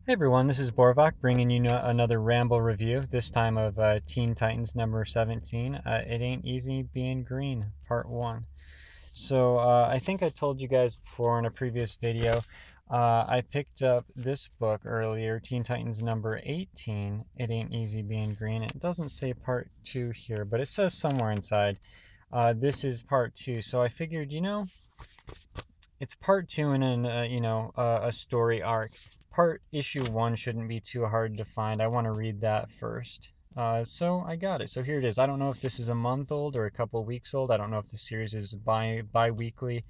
Hey everyone, this is Borvok bringing you another Ramble review, this time of Teen Titans number 17. It Ain't Easy Being Green, Part 1. So I think I told you guys before in a previous video, I picked up this book earlier, Teen Titans number 18, It Ain't Easy Being Green. It doesn't say Part 2 here, but it says somewhere inside, this is Part 2. So I figured, it's part 2 in a story arc. Issue 1 shouldn't be too hard to find. I want to read that first. So I got it. So here it is. I don't know if this is a month old or a couple weeks old. I don't know if the series is bi-weekly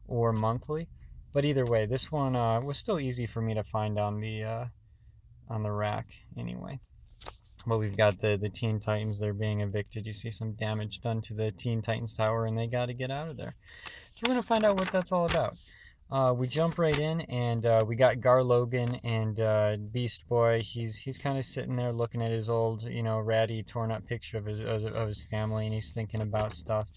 or monthly. But either way, this one was still easy for me to find on the rack anyway. Well, we've got the Teen Titans. They're being evicted. You see some damage done to the Teen Titans tower, and they got to get out of there. So we're going to find out what that's all about. We jump right in, and we got Gar Logan and Beast Boy. He's kind of sitting there looking at his old, ratty, torn up picture of his family, and he's thinking about stuff.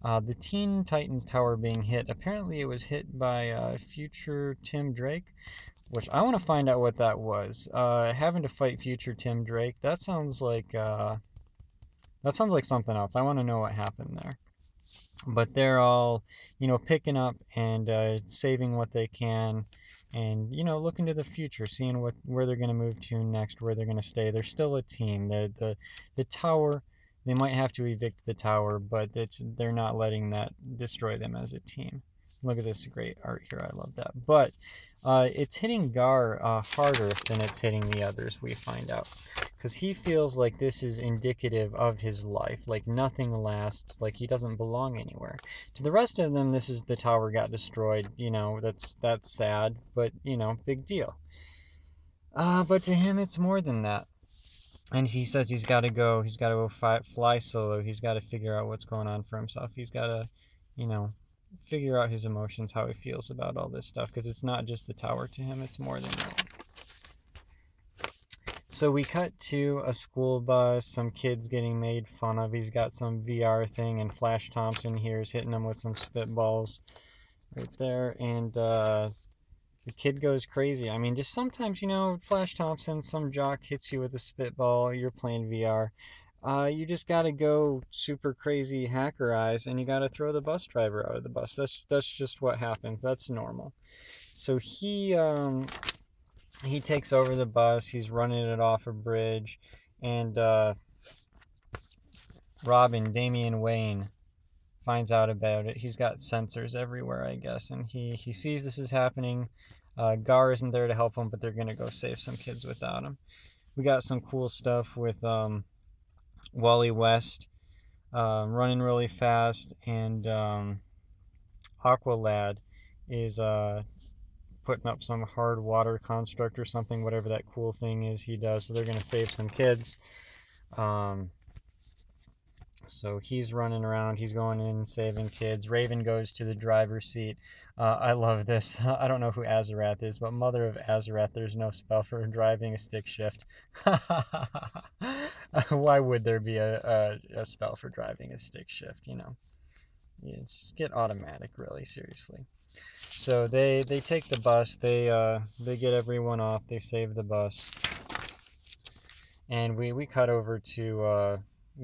The Teen Titans tower being hit. Apparently, it was hit by future Tim Drake, which I want to find out what that was. Having to fight future Tim Drake. That sounds like something else. I want to know what happened there. But they're all, picking up and saving what they can, and looking to the future, seeing where they're going to move to next, where they're going to stay. They're still a team. The tower, they might have to evict the tower, but they're not letting that destroy them as a team. Look at this great art here. I love that. But it's hitting Gar harder than it's hitting the others, we find out. Because he feels like this is indicative of his life. Like nothing lasts. Like he doesn't belong anywhere. To the rest of them, this is the tower got destroyed. That's sad. But, big deal. But to him, it's more than that. And he says he's got to go. He's got to go fly solo. He's got to figure out what's going on for himself. He's got to, figure out his emotions, how he feels about all this stuff, because it's not just the tower to him, it's more than that. So we cut to a school bus, some kids getting made fun of. He's got some VR thing, and Flash Thompson here is hitting him with some spitballs right there, and the kid goes crazy. I mean, just sometimes, Flash Thompson, some jock hits you with a spitball, you're playing VR. You just gotta go super crazy hacker eyes, and you gotta throw the bus driver out of the bus. That's just what happens. That's normal. So he takes over the bus. He's running it off a bridge, and Damian Wayne, finds out about it. He's got sensors everywhere, I guess, and he sees this is happening. Gar isn't there to help him, but they're gonna go save some kids without him. We got some cool stuff with Wally West running really fast, and Aqualad is putting up some hard water construct or something, whatever that cool thing is he does. So they're going to save some kids. So he's running around. He's going in saving kids. Raven goes to the driver's seat. I love this. I don't know who Azarath is, but Mother of Azarath, there's no spell for driving a stick shift. Why would there be a spell for driving a stick shift, You just get automatic, really, seriously. So they take the bus. They get everyone off. They save the bus. And we cut over to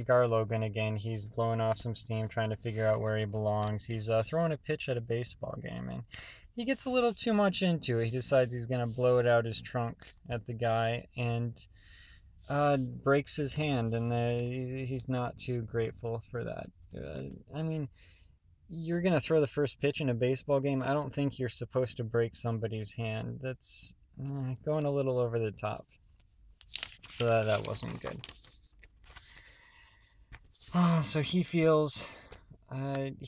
Gar Logan again. He's blowing off some steam, trying to figure out where he belongs. He's throwing a pitch at a baseball game, and he gets a little too much into it. He decides he's going to blow it out his trunk at the guy, and breaks his hand, and he's not too grateful for that. I mean, you're going to throw the first pitch in a baseball game. I don't think you're supposed to break somebody's hand. That's going a little over the top. So that wasn't good. So he feels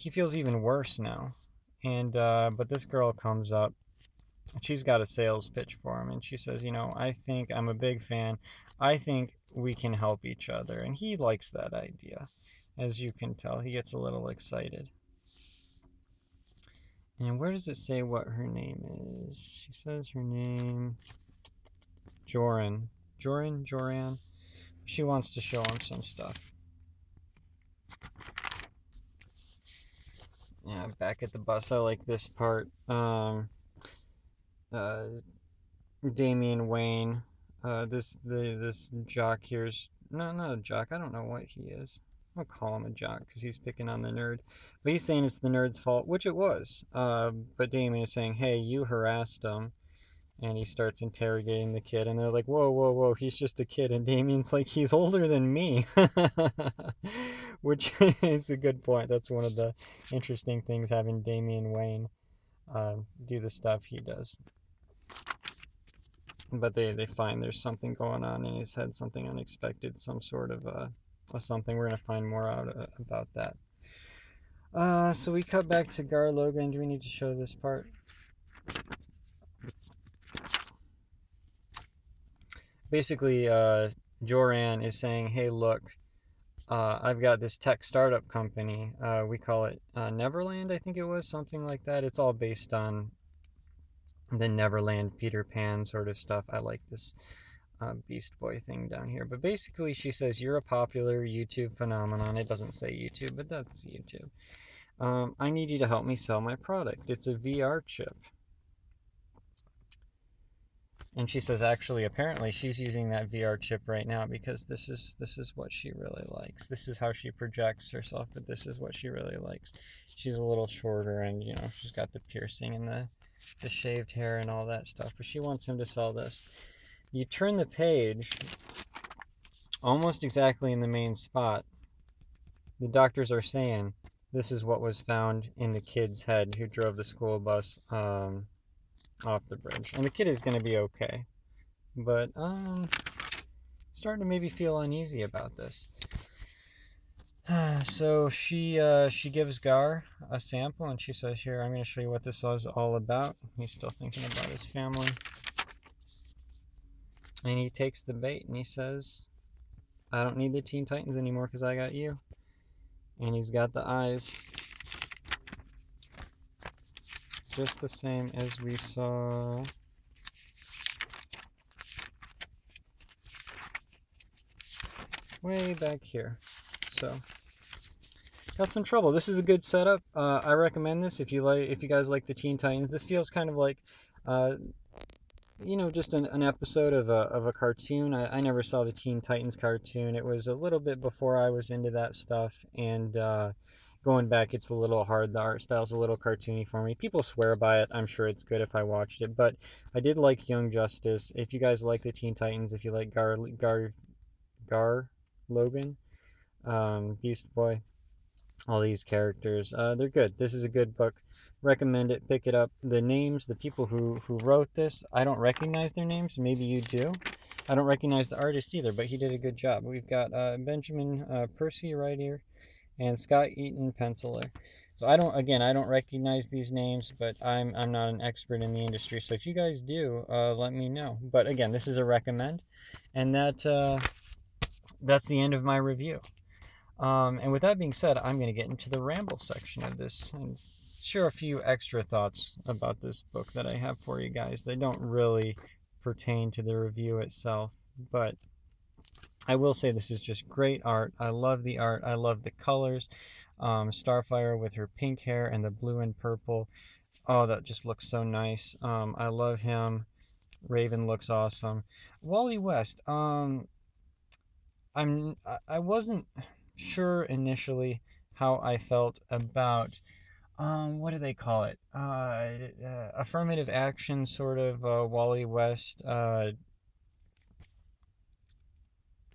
even worse now. And but this girl comes up. She's got a sales pitch for him, and she says, I think I'm a big fan. I think we can help each other. And he likes that idea. As you can tell, he gets a little excited. And where does it say what her name is? She says her name, Joran. She wants to show him some stuff. Yeah, back at the bus, I like this part. Damian Wayne. This jock here's not a jock. I don't know what he is. I'll call him a jock because he's picking on the nerd. But he's saying it's the nerd's fault, which it was. But Damien is saying, hey, you harassed him. And he starts interrogating the kid. And they're like, whoa, whoa, whoa, he's just a kid. And Damien's like, he's older than me. Which is a good point. That's one of the interesting things, having Damian Wayne do the stuff he does. But they find there's something going on in his head, something unexpected, some sort of something. We're going to find more out about that. So we cut back to Gar Logan. Do we need to show this part? Basically, Joran is saying, hey, look, I've got this tech startup company. We call it Neverland, I think it was, something like that. It's all based on the Neverland Peter Pan sort of stuff. I like this Beast Boy thing down here. But basically she says, you're a popular YouTube phenomenon. It doesn't say YouTube, but that's YouTube. I need you to help me sell my product. It's a VR chip. And she says, actually, apparently she's using that VR chip right now because this is what she really likes. This is how she projects herself, but this is what she really likes. She's a little shorter, and you know, she's got the piercing and the shaved hair and all that stuff, but she wants him to sell this. You turn the page almost exactly in the main spot. The doctors are saying this is what was found in the kid's head who drove the school bus off the bridge. And the kid is going to be okay, but starting to maybe feel uneasy about this. So she gives Gar a sample, and she says, here, I'm going to show you what this is all about. He's still thinking about his family. And he takes the bait, and he says, I don't need the Teen Titans anymore because I got you. And he's got the eyes just the same as we saw way back here. So got some trouble. This is a good setup. I recommend this if you guys like the Teen Titans. This feels kind of like you know, just an episode of a cartoon. I never saw the Teen Titans cartoon. It was a little bit before I was into that stuff, and going back, it's a little hard. The art style's a little cartoony for me. People swear by it. I'm sure it's good if I watched it, but I did like Young Justice. If you guys like the Teen Titans, if you like Gar Logan, Beast Boy, all these characters, they're good. This is a good book. Recommend it. Pick it up. The names, the people who wrote this, I don't recognize their names. Maybe you do. I don't recognize the artist either, but he did a good job. We've got Benjamin Percy right here, and Scott Eaton penciler. So I don't recognize these names, but I'm not an expert in the industry. So if you guys do, let me know. But again, this is a recommend, and that's the end of my review. And with that being said, I'm going to get into the ramble section of this and share a few extra thoughts about this book that I have for you guys. They don't really pertain to the review itself, but I will say this is just great art. I love the art. I love the colors. Starfire with her pink hair and the blue and purple. Oh, that just looks so nice. I love him. Raven looks awesome. Wally West. I wasn't sure initially how I felt about what do they call it? Affirmative action sort of Wally West.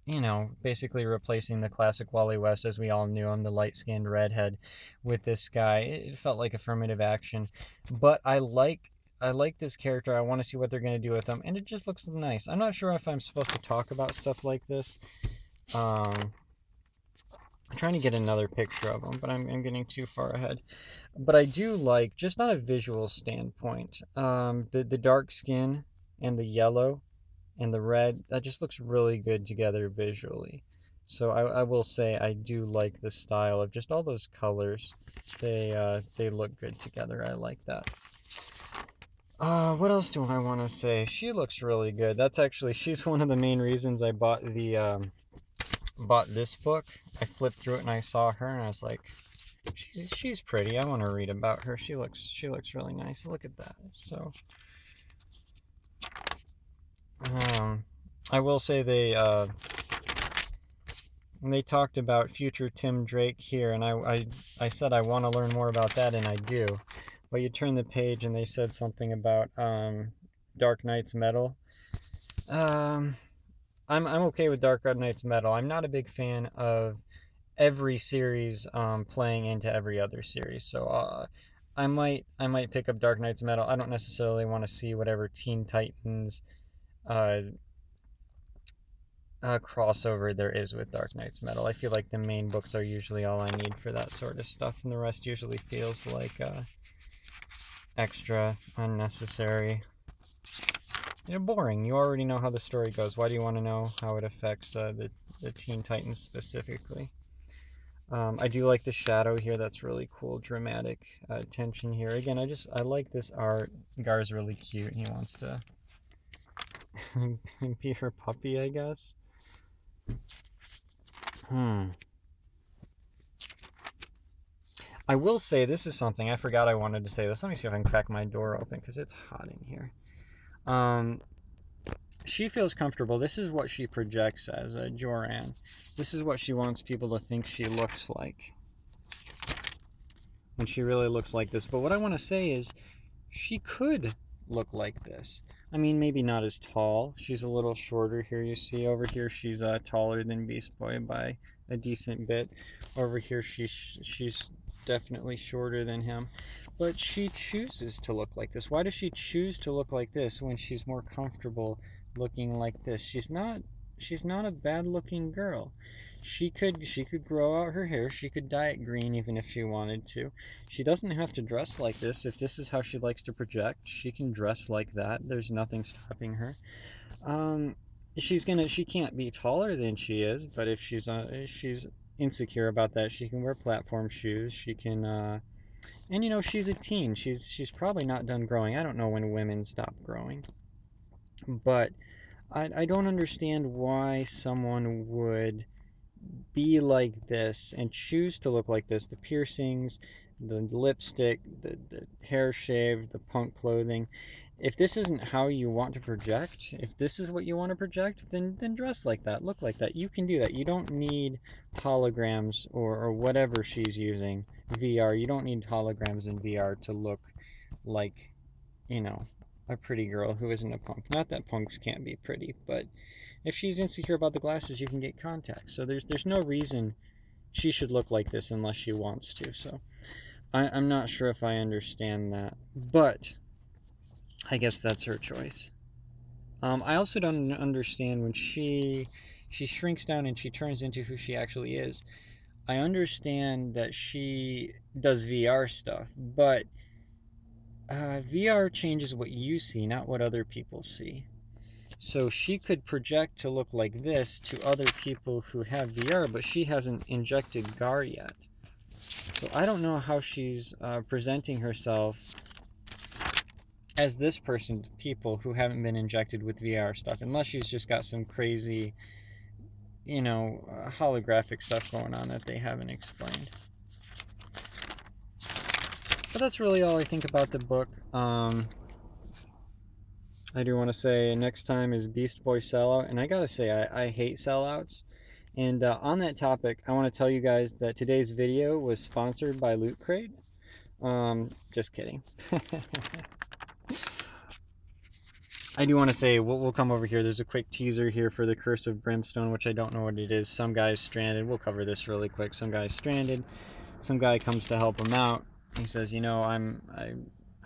You know, basically replacing the classic Wally West as we all knew him, the light-skinned redhead, with this guy. It felt like affirmative action, but I like this character. I want to see what they're going to do with him, and it just looks nice. I'm not sure if I'm supposed to talk about stuff like this. I'm trying to get another picture of him, but I'm getting too far ahead. But I do like, just on a visual standpoint, the dark skin and the yellow and the red, that just looks really good together visually. So I will say I do like the style of just all those colors. They look good together. I like that. What else do I want to say? She looks really good. She's one of the main reasons I bought this book. I flipped through it and I saw her and I was like, she's pretty. I want to read about her. She looks really nice. Look at that. So I will say they talked about future Tim Drake here, and I said I want to learn more about that, and I do. But you turn the page, and they said something about Dark Knight's Metal. I'm okay with Dark Knight's Metal. I'm not a big fan of every series playing into every other series. So I might pick up Dark Knight's Metal. I don't necessarily want to see whatever Teen Titans crossover there is with Dark Knight's Metal. I feel like the main books are usually all I need for that sort of stuff, and the rest usually feels like extra, unnecessary, boring. You already know how the story goes. Why do you want to know how it affects the Teen Titans specifically? I do like the shadow here. That's really cool, dramatic tension here. Again, I like this art. Gar's really cute. He wants to be her puppy, I guess. I will say, this is something I forgot I wanted to say this. Let me see if I can crack my door open because it's hot in here. She feels comfortable. This is what she projects as Joran. This is what she wants people to think she looks like. And she really looks like this. But what I want to say is, she could look like this. I mean, maybe not as tall. She's a little shorter here, you see. Over here, she's taller than Beast Boy by a decent bit. Over here, she's definitely shorter than him. But she chooses to look like this. Why does she choose to look like this when she's more comfortable looking like this? She's not a bad-looking girl. She could grow out her hair. She could dye it green even if she wanted to. She doesn't have to dress like this. If this is how she likes to project, she can dress like that. There's nothing stopping her. She can't be taller than she is, but if she's insecure about that, she can wear platform shoes. She can and she's a teen. She's probably not done growing. I don't know when women stop growing. But I don't understand why someone would be like this and choose to look like this. The piercings, the lipstick, the hair shaved, the punk clothing. If this isn't how you want to project, if this is what you want to project, then dress like that, look like that. You can do that. You don't need holograms or whatever she's using, VR. You don't need holograms in VR to look like, a pretty girl who isn't a punk. Not that punks can't be pretty, but if she's insecure about the glasses, you can get contacts. So there's no reason she should look like this unless she wants to. So I'm not sure if I understand that, but I guess that's her choice. I also don't understand when she shrinks down and she turns into who she actually is. I understand that she does VR stuff, but VR changes what you see, not what other people see. So she could project to look like this to other people who have VR, but she hasn't injected Gar yet. So I don't know how she's presenting herself as this person to people who haven't been injected with VR stuff, unless she's just got some crazy, holographic stuff going on that they haven't explained. But that's really all I think about the book. I do want to say next time is Beast Boy Sellout, and I gotta say I hate sellouts. And on that topic, I want to tell you guys that today's video was sponsored by Loot Crate. Just kidding. I do want to say, we'll come over here. There's a quick teaser here for the Curse of Brimstone, which I don't know what it is. Some guy's stranded. We'll cover this really quick. Some guy's stranded. Some guy comes to help him out. He says, I'm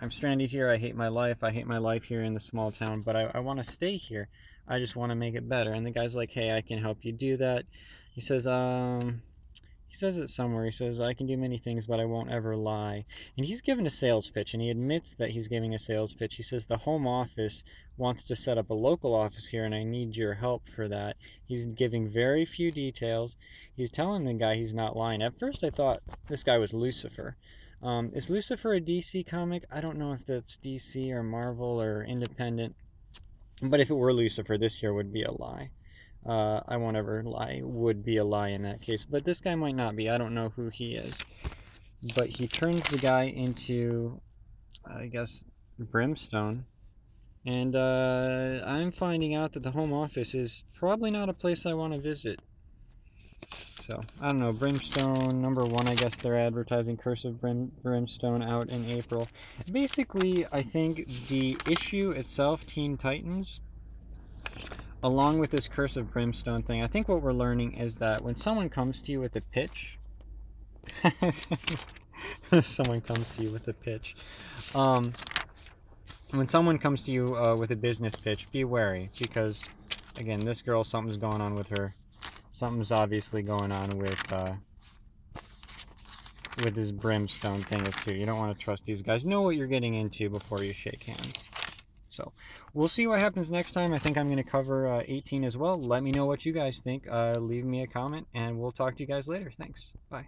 stranded here. I hate my life. I hate my life here in the small town, but I want to stay here. I just want to make it better. And the guy's like, hey, I can help you do that. He says it somewhere. He says, I can do many things, but I won't ever lie. And he's given a sales pitch, and he admits that he's giving a sales pitch. He says, the home office wants to set up a local office here, and I need your help for that. He's giving very few details. He's telling the guy he's not lying. At first, I thought this guy was Lucifer. Is Lucifer a DC comic? I don't know if that's DC or Marvel or independent. But if it were Lucifer, this here would be a lie. I won't ever lie. Would be a lie in that case. But this guy might not be. I don't know who he is. But he turns the guy into, I guess, Brimstone. And I'm finding out that the home office is probably not a place I want to visit. So, I don't know, Brimstone, #1, I guess they're advertising Curse of Brimstone out in April. Basically, I think the issue itself, Teen Titans, along with this Curse of Brimstone thing, I think what we're learning is that when someone comes to you with a pitch, someone comes to you with a pitch, when someone comes to you with a business pitch, be wary, because, again, this girl, something's going on with her. Something's obviously going on with this Brimstone thing is too. You don't want to trust these guys. Know what you're getting into before you shake hands. So, we'll see what happens next time. I think I'm going to cover 18 as well. Let me know what you guys think. Leave me a comment, and we'll talk to you guys later. Thanks. Bye.